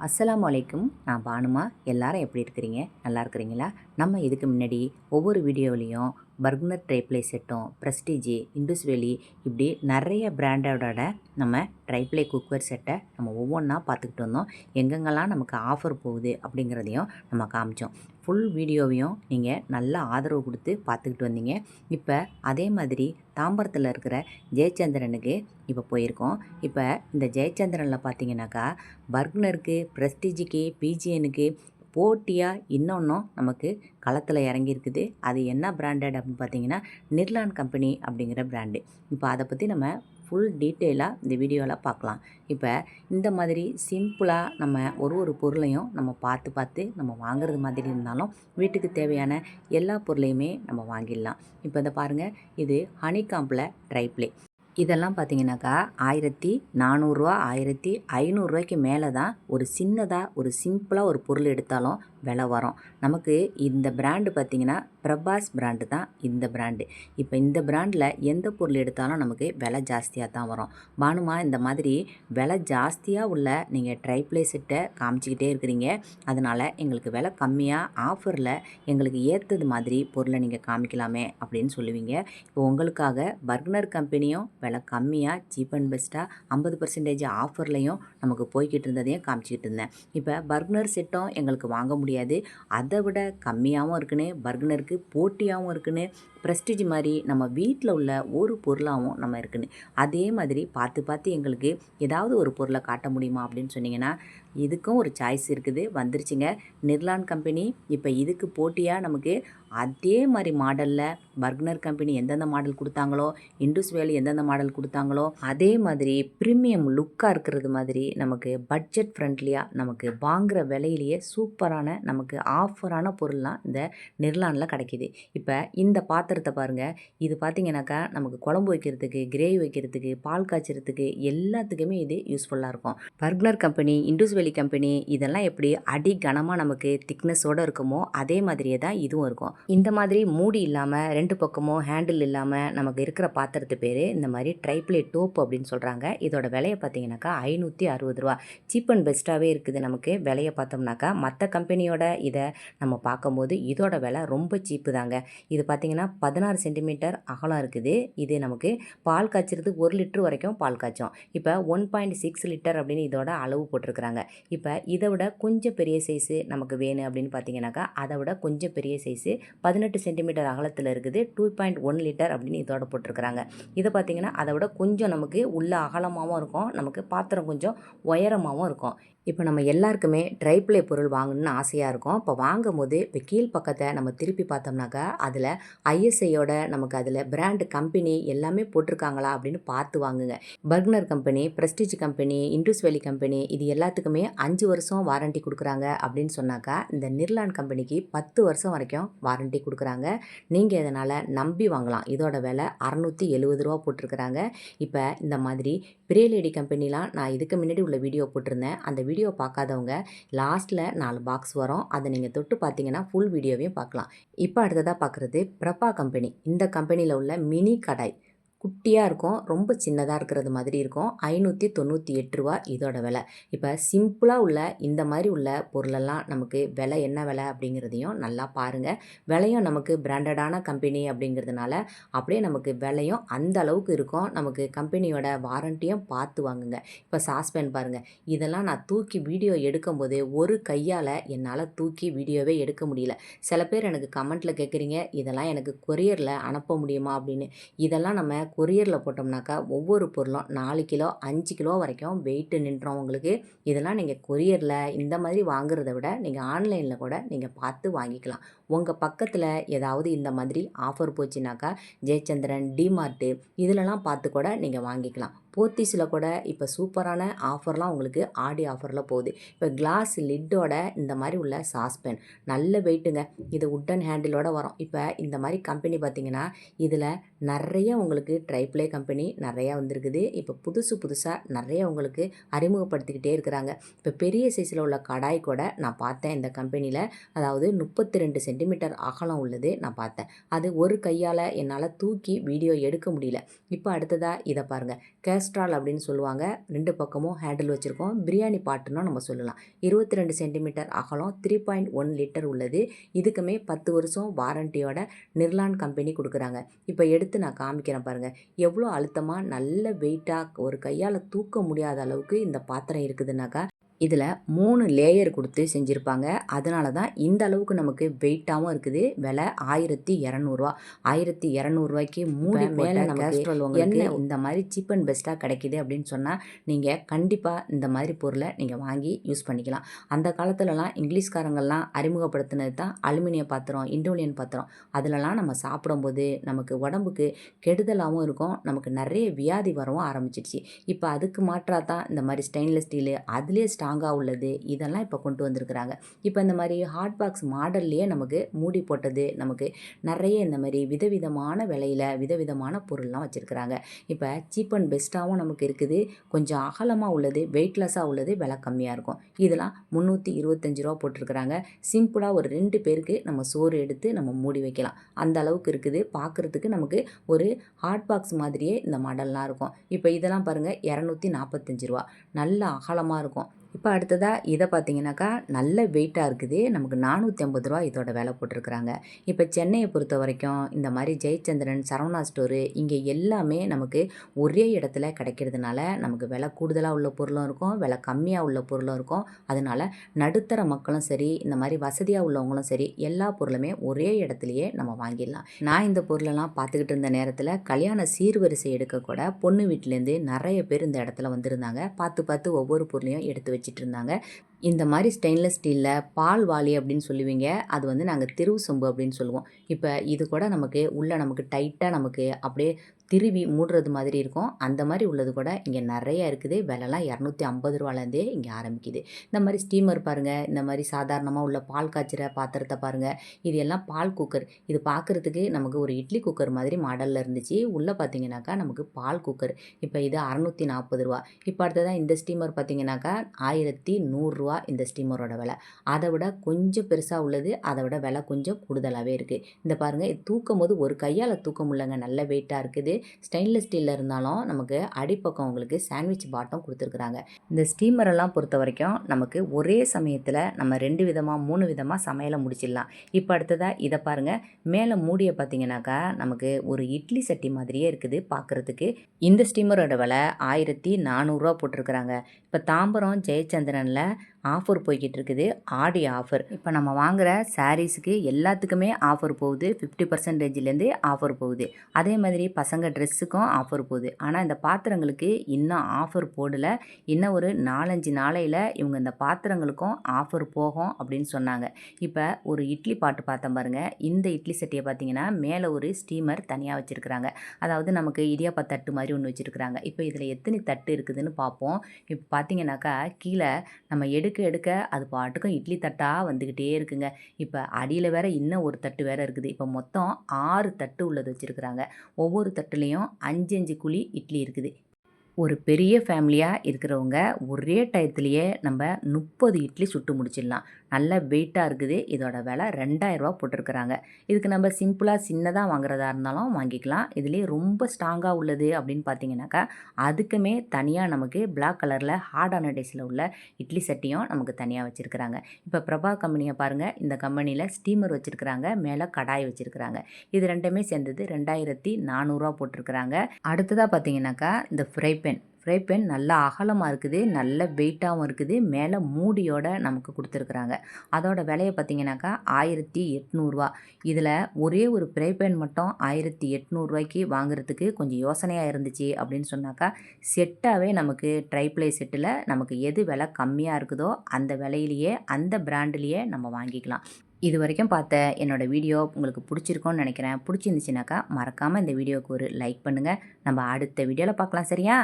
அஸ்ஸலாமு அலைக்கும். நான் பானுமா. எல்லாரும் எப்படி இருக்கிறீங்க? நல்லா இருக்கிறீங்களா? நம்ம இதுக்கு முன்னாடி ஒவ்வொரு வீடியோவிலையும் பர்குனர் ட்ரைப்ளை செட்டும், ப்ரெஸ்டீஜ், இண்டஸ் வேலி இப்படி நிறைய பிராண்டோட நம்ம ட்ரைப்ளை குக்வேர் செட்டை நம்ம ஒவ்வொன்றா பார்த்துக்கிட்டு வந்தோம். எங்கெங்கெல்லாம் நமக்கு ஆஃபர் போகுது அப்படிங்கிறதையும் நம்ம காமிச்சோம். ஃபுல் வீடியோவையும் நீங்கள் நல்லா ஆதரவு கொடுத்து பார்த்துக்கிட்டு வந்தீங்க. இப்போ அதே மாதிரி தாம்பரத்தில் இருக்கிற ஜெயச்சந்திரனுக்கு இப்போ போயிருக்கோம். இப்போ இந்த ஜெயச்சந்திரனில் பார்த்தீங்கன்னாக்கா பர்க்னருக்கு, ப்ரெஸ்டீஜுக்கு, பிஜிஎனுக்கு போட்டியாக இன்னொன்றும் நமக்கு களத்தில் இறங்கியிருக்குது. அது என்ன பிராண்டட் அப்படின்னு பார்த்தீங்கன்னா நிர்லான் கம்பெனி அப்படிங்கிற பிராண்டு. இப்போ அதை பற்றி நம்ம ஃபுல் டீட்டெயிலாக இந்த வீடியோவில் பார்க்கலாம். இப்போ இந்த மாதிரி சிம்பிளாக நம்ம ஒரு பொருளையும் நம்ம பார்த்து நம்ம வாங்குறது மாதிரி இருந்தாலும் வீட்டுக்கு தேவையான எல்லா பொருளையுமே நம்ம வாங்கிடலாம். இப்போ இதை பாருங்கள், இது ஹனிகாம்பில் ட்ரைப்ளே. இதெல்லாம் பார்த்தீங்கன்னாக்கா 1400 1500 மேலே தான் ஒரு சின்னதாக ஒரு சிம்பிளாக ஒரு பொருள் எடுத்தாலும் விலை வரும். நமக்கு இந்த பிராண்டு பார்த்திங்கன்னா பிரபாஸ் பிராண்டு தான் இந்த பிராண்டு. இப்போ இந்த பிராண்டில் எந்த பொருள் எடுத்தாலும் நமக்கு விலை ஜாஸ்தியாக தான் வரும். பானுமா இந்த மாதிரி விலை ஜாஸ்தியாக உள்ள நீங்கள் ட்ரைப்ளே செட்டை காமிச்சிக்கிட்டே இருக்கிறீங்க. அதனால் எங்களுக்கு விலை கம்மியாக ஆஃபரில் எங்களுக்கு ஏற்றது மாதிரி பொருளை நீங்கள் காமிக்கலாமே அப்படின்னு சொல்லுவீங்க. இப்போ உங்களுக்காக பர்க்னர் கம்பெனியும் விலை கம்மியாக சீப் அண்ட் பெஸ்ட்டாக 50% ஆஃபர்லையும் நமக்கு போய்கிட்டு இருந்ததையும் காமிச்சிக்கிட்டு இருந்தேன். இப்போ பர்க்னர் செட்டும் எங்களுக்கு வாங்க முடியாது, அதை விட கம்மியாகவும் இருக்குன்னு, பர்க்னருக்கு போட்டியாகவும் இருக்குன்னு, ப்ரெஸ்டீஜ் மாதிரி நம்ம வீட்டில் உள்ள ஒரு பொருளாகவும் நம்ம இருக்குன்னு, அதே மாதிரி பார்த்து எங்களுக்கு ஏதாவது ஒரு பொருளை காட்ட முடியுமா அப்படின்னு சொன்னிங்கன்னா இதுக்கும் ஒரு சாய்ஸ் இருக்குது, வந்துருச்சுங்க நிர்லான் கம்பெனி. இப்போ இதுக்கு போட்டியாக நமக்கு அதே மாதிரி மாடலில் பர்க்னர் கம்பெனி எந்தெந்த மாடல் கொடுத்தாங்களோ, இண்டஸ் வேலி எந்தெந்த மாடல் கொடுத்தாங்களோ அதே மாதிரி ப்ரீமியம் லுக்காக இருக்கிறது மாதிரி நமக்கு பட்ஜெட் ஃப்ரெண்ட்லியாக நமக்கு வாங்குகிற விலையிலேயே சூப்பரான நமக்கு ஆஃபரான பொருள்லாம் இந்த நிர்லானில் கிடைக்கிது. இப்போ இந்த பாத்திரத்தை பாருங்கள், இது பார்த்திங்கனாக்கா நமக்கு குழம்பு வைக்கிறதுக்கு, கிரேவி வைக்கிறதுக்கு, பால் காய்ச்சறதுக்கு எல்லாத்துக்குமே இது யூஸ்ஃபுல்லாக இருக்கும். Bergner company, Indus valley company இதெல்லாம் எப்படி அடி கனமாக நமக்கு திக்னஸோடு இருக்குமோ அதே மாதிரியே தான் இதுவும் இருக்கும். இந்த மாதிரி மூடி இல்லாமல் 2 பக்கமும் ஹேண்டில் இல்லாமல் நமக்கு இருக்கிற பாத்திரத்து பேர் இந்த மாதிரி ட்ரைப்ளே டோப் அப்படின்னு சொல்கிறாங்க. இதோட விலையை பார்த்தீங்கன்னாக்கா 560 ரூபா. சீப் அண்ட் பெஸ்ட்டாகவே இருக்குது. நமக்கு விலையை பார்த்தோம்னாக்கா மற்ற கம்பெனியோட இதை நம்ம பார்க்கும்போது இதோட விலை ரொம்ப சீப்பு தாங்க. இது பார்த்திங்கன்னா 16 சென்டிமீட்டர் அகலம் இருக்குது. இது நமக்கு பால் காய்ச்சறது 1 லிட்டர் வரைக்கும் பால் காய்ச்சோம். இப்போ 1.6 லிட்டர் அப்படின்னு இதோட அளவு போட்டிருக்கிறாங்க. இப்போ இதை விட கொஞ்சம் பெரிய சைஸு நமக்கு வேணும் அப்படின்னு பார்த்தீங்கன்னாக்கா அதை விட கொஞ்சம் பெரிய சைஸு 18 சென்டிமீட்டர் அகலத்தில் இருக்குது. 2.1 லிட்டர் அப்படின்னு இதோட போட்டிருக்கிறாங்க. இதை பார்த்திங்கன்னா அதை விட கொஞ்சம் நமக்கு உள்ள அகலமாகவும் இருக்கும், நமக்கு பாத்திரம் கொஞ்சம் உயரமாகவும் இருக்கும். இப்போ நம்ம எல்லாருக்குமே ட்ரைப்ளே பொருள் வாங்கணும்னு ஆசையாக இருக்கும். இப்போ வாங்கும்போது இப்போ கீழ் பக்கத்தை நம்ம திருப்பி பார்த்தோம்னாக்கா அதில் ஐஎஸ்ஐயோட நமக்கு அதில் பிராண்டு கம்பெனி எல்லாமே போட்டிருக்காங்களா அப்படின்னு பார்த்து வாங்குங்க. பர்க்னர் company, prestige company, Indus valley company இது எல்லாத்துக்குமே 5 வருஷம் வாரண்டி கொடுக்குறாங்க அப்படின்னு சொன்னாக்கா இந்த நிர்லான் கம்பெனிக்கு 10 வருஷம் வரைக்கும் வாரண்டி கொடுக்குறாங்க. நீங்கள் இதனால் நம்பி வாங்கலாம். இதோட விலை 670 ரூபா போட்டிருக்கிறாங்க. இப்போ இந்த மாதிரி பிரேலேடி கம்பெனிலாம் நான் இதுக்கு முன்னாடி உள்ள வீடியோ போட்டிருந்தேன். அந்த வீடியோ பார்க்காதவங்க லாஸ்ட்டில் 4 பாக்ஸ் வரும், அதை நீங்கள் தொட்டு பார்த்தீங்கன்னா ஃபுல் வீடியோவையும் பார்க்கலாம். இப்போ அடுத்ததாக பார்க்குறது பிரபா கம்பெனி. இந்த கம்பெனியில் உள்ள மினி கடாய் குட்டியாக இருக்கும், ரொம்ப சின்னதாக இருக்கிறது மாதிரி இருக்கும். 598 ரூபா இதோட விலை. இப்போ சிம்பிளாக உள்ள இந்த மாதிரி உள்ள பொருளெல்லாம் நமக்கு விலை என்ன விலை அப்படிங்கிறதையும் நல்லா பாருங்கள். விலையும் நமக்கு பிராண்டடான கம்பெனி அப்படிங்கிறதுனால அப்படியே நமக்கு விலையும் அந்த அளவுக்கு இருக்கும். நமக்கு கம்பெனியோட வாரண்டியும் பார்த்து வாங்குங்க. இப்போ சாஸ்பேன் பாருங்கள், இதெல்லாம் நான் தூக்கி வீடியோ எடுக்கும்போது ஒரு கையால் என்னால் தூக்கி வீடியோவே எடுக்க முடியல. சில பேர் எனக்கு கமெண்ட்டில் கேட்குறீங்க இதெல்லாம் எனக்கு கொரியரில் அனுப்ப முடியுமா அப்படின்னு. இதெல்லாம் நம்ம கொரியரில் போட்டோம்னாக்கா ஒவ்வொரு பொருளும் 4 கிலோ 5 கிலோ வரைக்கும் வெயிட்டு நின்றோம் உங்களுக்கு. இதெல்லாம் நீங்கள் கொரியரில் இந்த மாதிரி வாங்குறத விட நீங்கள் ஆன்லைனில் கூட நீங்கள் பார்த்து வாங்கிக்கலாம். உங்கள் பக்கத்தில் ஏதாவது இந்த மாதிரி ஆஃபர் போச்சுனாக்கா ஜெயச்சந்திரன், டிமார்ட்டு இதிலலாம் பார்த்து கூட நீங்கள் வாங்கிக்கலாம். போத்தீஸில் கூட இப்போ சூப்பரான ஆஃபர்லாம் உங்களுக்கு ஆடி ஆஃபரில் போகுது. இப்போ கிளாஸ் லிட்டோட இந்த மாதிரி உள்ள சாஸ்பேன் நல்ல வெயிட்டுங்க. இது உட்டன் ஹேண்டிலோட வரும். இப்போ இந்த மாதிரி கம்பெனி பார்த்திங்கன்னா இதில் நிறைய உங்களுக்கு ட்ரைப்ளே கம்பெனி நிறையா வந்திருக்குது. இப்போ புதுசாக நிறைய உங்களுக்கு அறிமுகப்படுத்திக்கிட்டே இருக்கிறாங்க. இப்போ பெரிய சைஸில் உள்ள கடாய் கூட நான் பார்த்தேன் இந்த கம்பெனியில். அதாவது 32 சென்டிமீட்டர் அகலம் உள்ளது நான் பார்த்தேன். அது ஒரு கையால் என்னால் தூக்கி வீடியோ எடுக்க முடியல. இப்போ அடுத்ததாக இதை பாருங்கள், கேஸ்ட்ரால் அப்படின்னு சொல்லுவாங்க. 2 பக்கமும் ஹேண்டில் வச்சுருக்கோம். பிரியாணி பாட்டுன்னும் நம்ம சொல்லலாம். 22 சென்டிமீட்டர் அகலம், 3.1 லிட்டர் உள்ளது. இதுக்குமே 10 வருஷம் வாரண்டியோட நிர்லான் கம்பெனி கொடுக்குறாங்க. இப்போ எடுத்து நான் காமிக்கிறேன் பாருங்கள். எவ்வளோ அழுத்தமாக நல்ல வெயிட்டாக ஒரு கையால் தூக்க முடியாத அளவுக்கு இந்த பாத்திரம் இருக்குதுன்னாக்கா, இதில் 3 லேயர் கொடுத்து செஞ்சுருப்பாங்க. அதனால தான் இந்த அளவுக்கு நமக்கு வெயிட்டாகவும் இருக்குது. விலை ரூ. 1200. ரூ. 1200க்கு மூடி மேலே கேஸ்ட்ரோல் உங்களுக்கு இந்த மாதிரி சீப் அண்ட் பெஸ்ட்டாக கிடைக்கிது அப்படின்னு சொன்னால் நீங்கள் கண்டிப்பாக இந்த மாதிரி பொருளை நீங்கள் வாங்கி யூஸ் பண்ணிக்கலாம். அந்த காலத்துலலாம் இங்கிலீஷ்காரங்கள்லாம் அறிமுகப்படுத்தினது தான் அலுமினிய பாத்திரம், இண்டோலியன் பாத்திரம். அதிலலாம் நம்ம சாப்பிடும்போது நமக்கு உடம்புக்கு கெடுதலாகவும் இருக்கும். நமக்கு நிறைய வியாதி வரவும் ஆரம்பிச்சிடுச்சு. இப்போ அதுக்கு மாற்றாக தான் இந்த மாதிரி ஸ்டெயின்லெஸ் ஸ்டீலு அதுலேயே ஸ்ட்ராங்காக உள்ளது இதெல்லாம் இப்போ கொண்டு வந்திருக்கிறாங்க. இப்போ இந்த மாதிரி ஹாட் பாக்ஸ் மாடல்லையே நமக்கு மூடி போட்டது நமக்கு நிறைய இந்த மாதிரி விதவிதமான விலையில் விதவிதமான பொருள்லாம் வச்சுருக்கிறாங்க. இப்போ சீப் அண்ட் பெஸ்ட்டாகவும் நமக்கு இருக்குது. கொஞ்சம் அகலமாக உள்ளது, வெயிட்லெஸ்ஸாக உள்ளது, விலை கம்மியாக இருக்கும். இதெல்லாம் ரூ. 325 போட்டிருக்கிறாங்க. சிம்பிளாக ஒரு 2 பேருக்கு நம்ம சோறு எடுத்து நம்ம மூடி வைக்கலாம். அந்த அளவுக்கு இருக்குது. பார்க்குறதுக்கு நமக்கு ஒரு ஹாட் பாக்ஸ் மாதிரியே இந்த மாடல்லாம் இருக்கும். இப்போ இதெல்லாம் பாருங்கள், ரூ. 245. நல்ல அகலமாக இருக்கும். இப்போ அடுத்ததாக இதை பார்த்தீங்கன்னாக்கா நல்ல வெயிட்டாக இருக்குது. நமக்கு ரூ. 450 இதோட விலை போட்டிருக்கிறாங்க. இப்போ சென்னையை பொறுத்த வரைக்கும் இந்த மாதிரி ஜெயச்சந்திரன், சரவணா ஸ்டோரு இங்கே எல்லாமே நமக்கு ஒரே இடத்துல கிடைக்கிறதுனால நமக்கு விலை கூடுதலாக உள்ள பொருளும் இருக்கும், விலை கம்மியாக உள்ள பொருளும் இருக்கும். அதனால் நடுத்தர மக்களும் சரி, இந்த மாதிரி வசதியாக உள்ளவங்களும் சரி, எல்லா பொருளுமே ஒரே இடத்துலையே நம்ம வாங்கிடலாம். நான் இந்த பொருளெல்லாம் பார்த்துக்கிட்டு இருந்த நேரத்தில் கல்யாண சீர்வரிசை எடுக்கக்கூட பொண்ணு வீட்டிலேருந்து நிறைய பேர் இந்த இடத்துல வந்திருந்தாங்க. பார்த்து பார்த்து ஒவ்வொரு பொருளையும் எடுத்து வச்சிட்டு இருந்தாங்க. இந்த மாதிரி ஸ்டெயின்லெஸ் ஸ்டீலில் பால் வாளி அப்படின்னு சொல்லுவீங்க. அது வந்து நாங்கள் திருவு சொம்பு அப்படின்னு சொல்லுவோம். இப்போ இது கூட நமக்கு நமக்கு டைட்டாக நமக்கு அப்படியே திருவி மூடுறது மாதிரி இருக்கும். அந்த மாதிரி உள்ளது கூட இங்கே நிறைய இருக்குது. விலைலாம் ரூ. 250 இங்கே ஆரம்பிக்குது. இந்த மாதிரி ஸ்டீமர் பாருங்கள். இந்த மாதிரி சாதாரணமாக உள்ள பால் காய்ச்சிற பாத்திரத்தை பாருங்கள். இது எல்லாம் பால் குக்கர். இது பார்க்குறதுக்கு நமக்கு ஒரு இட்லி குக்கர் மாதிரி மாடலில் இருந்துச்சு. உள்ளே பார்த்தீங்கன்னாக்கா நமக்கு பால் குக்கர். இப்போ இது ரூ. 640. இப்போ அடுத்ததான் இந்த ஸ்டீமர் பார்த்தீங்கன்னாக்கா ரூ. 1100 இந்த ஸ்டீமரோட விலை. அதை விட கொஞ்சம் பெருசாக உள்ளது, அதை விட விலை கொஞ்சம் கூடுதலாகவே இருக்குது. இந்த பாருங்கள், இது தூக்கும் போது ஒரு கையால் தூக்க முடியலங்க. நல்ல வெயிட்டாக இருக்குது. ஸ்டெயின்லெஸ் ஸ்டீலில் இருந்தாலும் நமக்கு அடிப்பக்கம் உங்களுக்கு சாண்ட்விச் பாட்டம் கொடுத்துருக்குறாங்க. இந்த ஸ்டீமரெல்லாம் பொறுத்த வரைக்கும் நமக்கு ஒரே சமயத்தில் நம்ம 2 விதமாக 3 விதமாக சமையலை முடிச்சிடலாம். இப்போ அடுத்ததாக இதை பாருங்கள். மேலே மூடியை பார்த்தீங்கன்னாக்கா நமக்கு ஒரு இட்லி சட்டி மாதிரியே இருக்குது பார்க்குறதுக்கு. இந்த ஸ்டீமரோட விலை ரூ. 1400 போட்டிருக்கிறாங்க. இப்போ தாம்பரம் ஜெயச்சந்திரனில் ஆஃபர் போய்கிட்டு இருக்குது. ஆடி ஆஃபர். இப்போ நம்ம வாங்குகிற சாரீஸுக்கு எல்லாத்துக்குமே ஆஃபர் போகுது. 50%லேருந்து ஆஃபர் போகுது. அதே மாதிரி பசங்க ட்ரெஸ்ஸுக்கும் ஆஃபர் போகுது. ஆனால் இந்த பாத்திரங்களுக்கு இன்னும் ஆஃபர் போடலை. இன்னும் ஒரு 4-5 நாளையில் இவங்க இந்த பாத்திரங்களுக்கும் ஆஃபர் போகும் அப்படின்னு சொன்னாங்க. இப்போ ஒரு இட்லி பாட்டு பார்த்தேன் பாருங்கள். இந்த இட்லி சட்டியை பார்த்தீங்கன்னா மேலே ஒரு ஸ்டீமர் தனியாக வச்சுருக்குறாங்க. அதாவது நமக்கு இடியாப்ப தட்டு மாதிரி ஒன்று வச்சுருக்குறாங்க. இப்போ இதில் எத்தனை தட்டு இருக்குதுன்னு பார்ப்போம். இப்போ பார்த்தீங்கன்னாக்கா கீழே நம்ம எடுக்க அது பாட்டுக்கும் இட்லி தட்டாக வந்துக்கிட்டே இருக்குங்க. இப்போ அடியில் வேற இன்னும் ஒரு தட்டு வேற இருக்குது. இப்போ மொத்தம் 6 தட்டு உள்ளது வச்சுருக்குறாங்க. ஒவ்வொரு தட்டுலேயும் 5 குழி இட்லி இருக்குது. ஒரு பெரிய ஃபேமிலியாக இருக்கிறவங்க ஒரே டயத்துலேயே நம்ம 30 இட்லி சுட்டு முடிச்சிடலாம். நல்ல வெயிட்டாக இருக்குது. இதோட விலை ரூ. 2000 போட்டிருக்கிறாங்க. இதுக்கு நம்ம சிம்பிளாக சின்னதாக வாங்குறதா இருந்தாலும் வாங்கிக்கலாம். இதுலேயே ரொம்ப ஸ்ட்ராங்காக உள்ளது அப்படின்னு பார்த்தீங்கன்னாக்கா அதுக்குமே தனியாக நமக்கு பிளாக் கலரில் ஹார்டான டேஸில் உள்ள இட்லி சட்டியும் நமக்கு தனியாக வச்சுருக்கிறாங்க. இப்போ பிரபா கம்பெனியை பாருங்கள். இந்த கம்பெனியில் ஸ்டீமர் வச்சுருக்கிறாங்க, மேலே கடாய் வச்சுருக்கிறாங்க. இது ரெண்டுமே சேர்ந்தது ரூ. 2400 போட்டிருக்கிறாங்க. அடுத்ததாக பார்த்தீங்கன்னாக்கா இந்த ஃப்ரை பேன் நல்லா அகலமாக இருக்குது, நல்ல வெயிட்டாகவும் இருக்குது. மேலே மூடியோட நமக்கு கொடுத்துருக்குறாங்க. அதோட விலையை பார்த்தீங்கன்னாக்கா ரூ. 1800. இதில் ஒரே ஒரு ஃப்ரை பேன் மட்டும் ரூ. 1800 வாங்குறதுக்கு கொஞ்சம் யோசனையாக இருந்துச்சு அப்படின்னு சொன்னாக்கா செட்டாகவே நமக்கு ட்ரைப்ளை செட்டில் நமக்கு எது விலை கம்மியாக இருக்குதோ அந்த விலையிலேயே அந்த பிராண்ட்லேயே நம்ம வாங்கிக்கலாம். இது வரைக்கும் பார்த்த என்னோடய வீடியோ உங்களுக்கு பிடிச்சிருக்கோன்னு நினைக்கிறேன். பிடிச்சிருந்துச்சுனாக்கா மறக்காமல் இந்த வீடியோவுக்கு ஒரு லைக் பண்ணுங்கள். நம்ம அடுத்த வீடியோவில் பார்க்கலாம். சரியா?